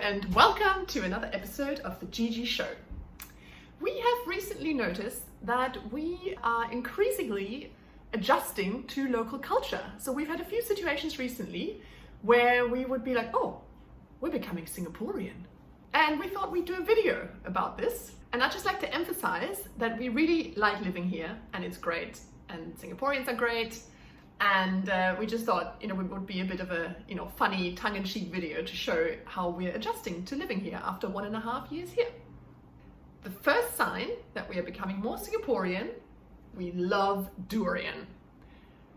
and welcome to another episode of the Gigi Show. We have recently noticed that we are increasingly adjusting to local culture. So we've had a few situations recently where we would be like, oh, we're becoming Singaporean. And we thought we'd do a video about this. And I'd just like to emphasize that we really like living here and it's great. And Singaporeans are great. And we just thought, it would be a bit of a, funny tongue-in-cheek video to show how we're adjusting to living here after 1.5 years here. The first sign that we are becoming more Singaporean, we love durian.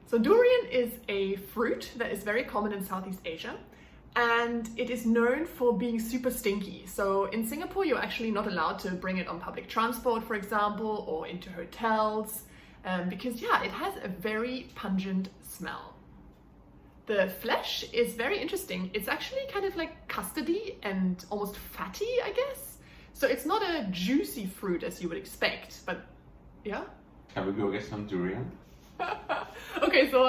So durian is a fruit that is very common in Southeast Asia, and it is known for being super stinky. So in Singapore, you're actually not allowed to bring it on public transport, for example, or into hotels. Because it has a very pungent smell. The flesh is very interesting. It's actually kind of like custardy and almost fatty, I guess. So it's not a juicy fruit as you would expect, but yeah. Can we go get some durian? Okay, so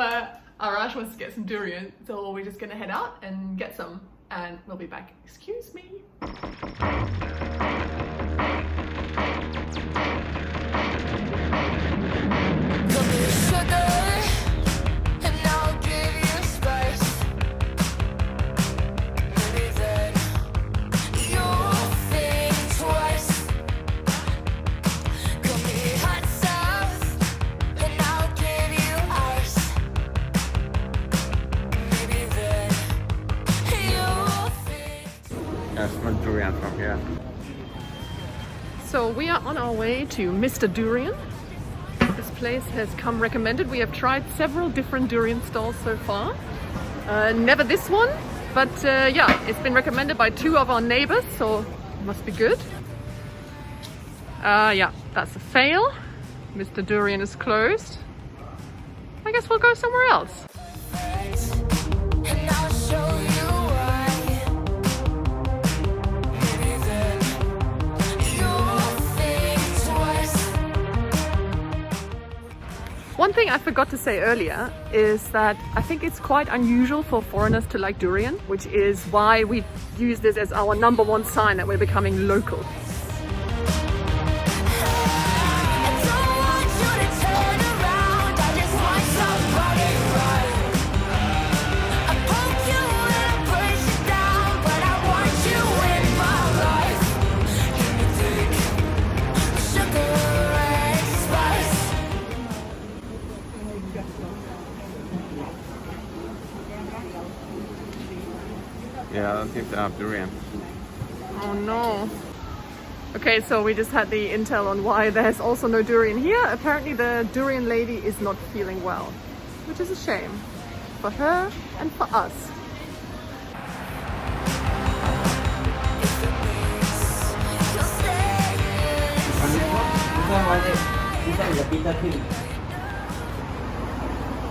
Arash wants to get some durian, so we're just gonna head out and get some, and we'll be back. Excuse me. I smell durian from here. So we are on our way to Mr. Durian. This place has come recommended. We have tried several different durian stalls so far. Never this one, but it's been recommended by 2 of our neighbors, so it must be good. That's a fail. Mr. Durian is closed. I guess we'll go somewhere else. One thing I forgot to say earlier is that I think it's quite unusual for foreigners to like durian, which is why we use this as our #1 sign that we're becoming local. Yeah, I don't think they have durian. Oh no. Okay, so we just had the intel on why there's also no durian here. Apparently the durian lady is not feeling well, which is a shame for her and for us. This one is a bitter tea.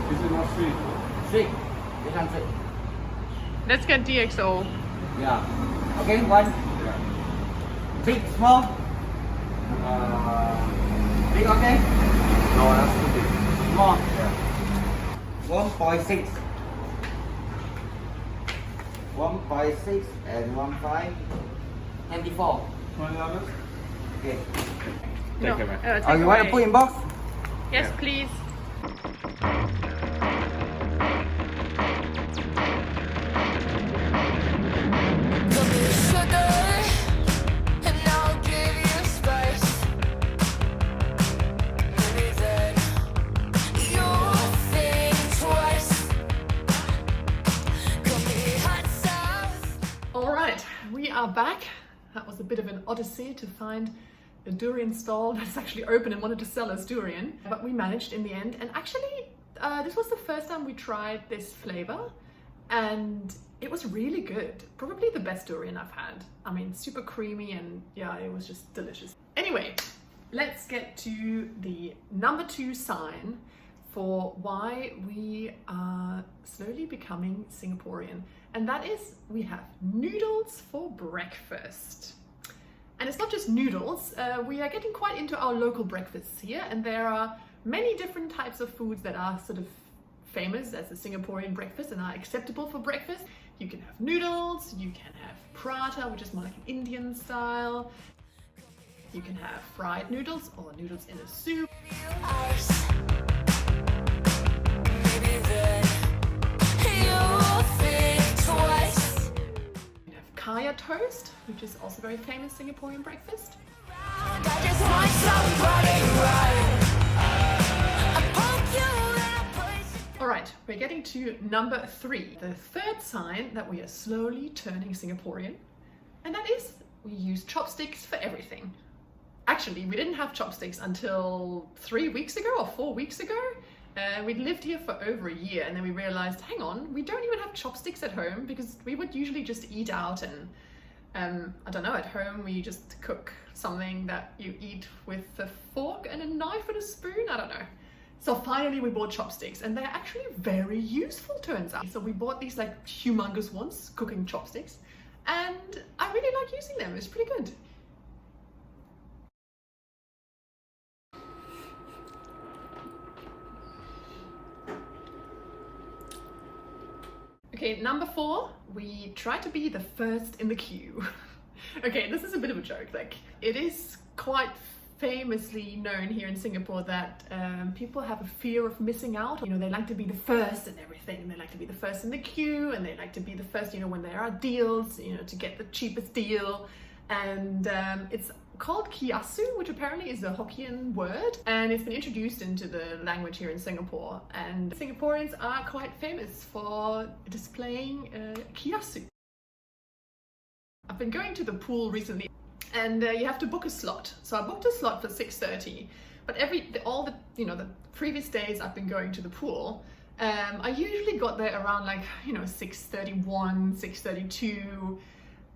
This is not sweet. Sweet. This one sweet. Let's get DXO. Yeah. Okay, one. Yeah. Big, small. Big, okay? No, that's too big. Small. Yeah. 1.6. 1.6 and 1.5. 24. $20? Okay. Take it, man. Take You want away. to put in box? Yes, Yeah. please. We are back. That was a bit of an odyssey to find a durian stall that's actually open and wanted to sell us durian, but we managed in the end. And actually, this was the first time we tried this flavor, and it was really good. Probably the best durian I've had. I mean, super creamy, and yeah, it was just delicious. Anyway, let's get to the #2 sign for why we are slowly becoming Singaporean. And that is, we have noodles for breakfast. And it's not just noodles, we are getting quite into our local breakfasts here, and there are many different types of foods that are sort of famous as a Singaporean breakfast and are acceptable for breakfast. You can have noodles, you can have paratha, which is more like an Indian style. You can have fried noodles or noodles in a soup. You have kaya toast, which is also very famous Singaporean breakfast. Alright, we're getting to number 3, the third sign that we are slowly turning Singaporean, and that is we use chopsticks for everything. Actually, we didn't have chopsticks until 3 weeks ago or 4 weeks ago. We'd lived here for over a year, and then we realized, hang on, we don't even have chopsticks at home, because we would usually just eat out and I don't know, at home we just cook something that you eat with a fork and a knife and a spoon, I don't know. So finally we bought chopsticks, and they're actually very useful, turns out. So we bought these like humongous ones, cooking chopsticks, and I really like using them, it's pretty good. Okay, number 4, we try to be the first in the queue. Okay, this is a bit of a joke. Like, it is quite famously known here in Singapore that people have a fear of missing out. You know, they like to be the first in everything, and they like to be the first in the queue, and they like to be the first, you know, when there are deals, you know, to get the cheapest deal. And it's called kiasu, which apparently is a Hokkien word, and it's been introduced into the language here in Singapore. And Singaporeans are quite famous for displaying kiasu. I've been going to the pool recently, and you have to book a slot. So I booked a slot for 6:30, but all the previous days I've been going to the pool, I usually got there around like 6:31, 6:32.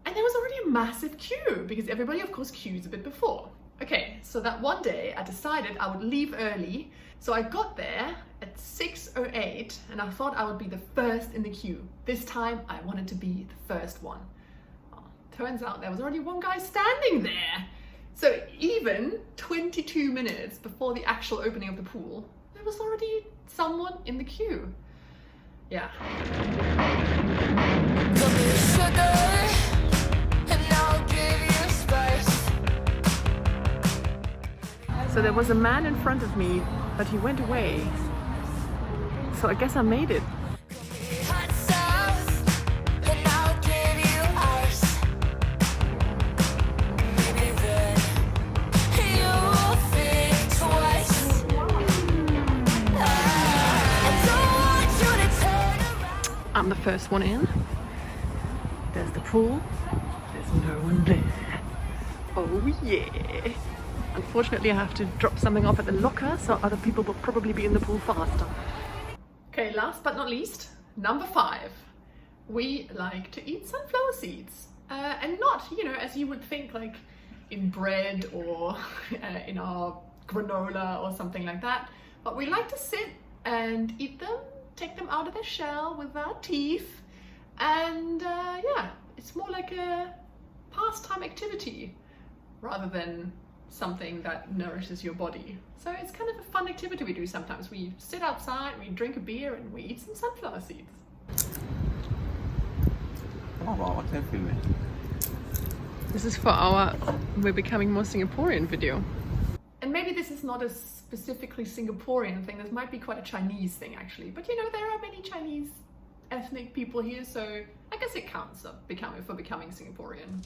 And there was already a massive queue, because everybody of course queues a bit before. Okay, so that one day I decided I would leave early. So I got there at 6:08, and I thought I would be the first in the queue. This time I wanted to be the first one. Well, turns out there was already one guy standing there. So even 22 minutes before the actual opening of the pool, there was already someone in the queue. Yeah. So there was a man in front of me, but he went away. So I guess I made it. I'm the first one in. There's the pool. There's no one there. Oh yeah. Unfortunately, I have to drop something off at the locker, so other people will probably be in the pool faster. Okay, last but not least, number 5. We like to eat sunflower seeds. And not, as you would think, like in bread or in our granola or something like that. But we like to sit and eat them, take them out of their shell with our teeth. And yeah, it's more like a pastime activity rather than something that nourishes your body. So it's kind of a fun activity we do sometimes. We sit outside, we drink a beer, and we eat some sunflower seeds. What's that filming? This is for our We're Becoming More Singaporean video. And maybe this is not a specifically Singaporean thing, this might be quite a Chinese thing actually, but there are many Chinese ethnic people here, so I guess it counts for becoming Singaporean.